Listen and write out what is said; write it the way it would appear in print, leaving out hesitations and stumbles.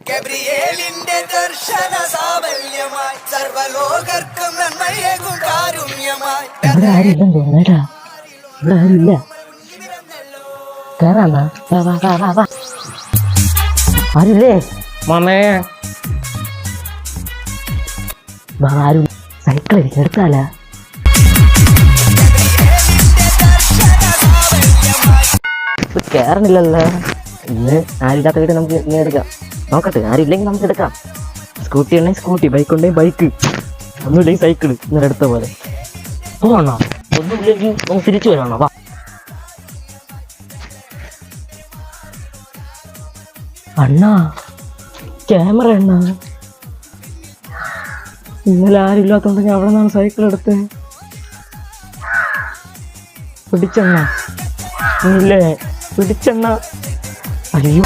ഗബ്രിയേലിന്റെ ദർശന സാവല്യമായി സർവലോകർക്കും നന്മയേകും കാരുണ്യമായി. ഇവിടെ ആരില്ലെന്ന് തോന്നേട്ടാ, ഇവിടെ ആരില്ല. കേറാന്നാ, വാ വാ വാ വാ വാ. ആരില്ലേ മാമേ? വാ, ആരും സൈക്കിൾ എടുത്താലാ? കേറണില്ലല്ലോ. ഇന്ന് ആരില്ലാത്ത വീട് നമുക്ക് ഇങ്ങനെ എടുക്കാം. നോക്കട്ടെ, ആരില്ലെങ്കിൽ നമുക്ക് എടുക്കാം. സ്കൂട്ടി ഉണ്ടെങ്കിൽ സ്കൂട്ടി, ബൈക്ക് ഉണ്ടെങ്കിൽ ബൈക്ക്, ഒന്നുമില്ലെങ്കിൽ സൈക്കിള് ഇന്നലെ എടുത്ത പോലെ. പോകണോ? ഒന്നുമില്ലെങ്കിൽ നമുക്ക് തിരിച്ചു വരണോ? വാ. അണ്ണാ, ക്യാമറ അണ്ണാ. ഇന്നലെ ആരില്ലാത്തോണ്ട് ഞാൻ അവിടെ നിന്നാണ് സൈക്കിൾ എടുത്തത്. പിടിച്ചെണ്ണ ഇല്ലേ? പിടിച്ചെണ്ണ. അയ്യോ.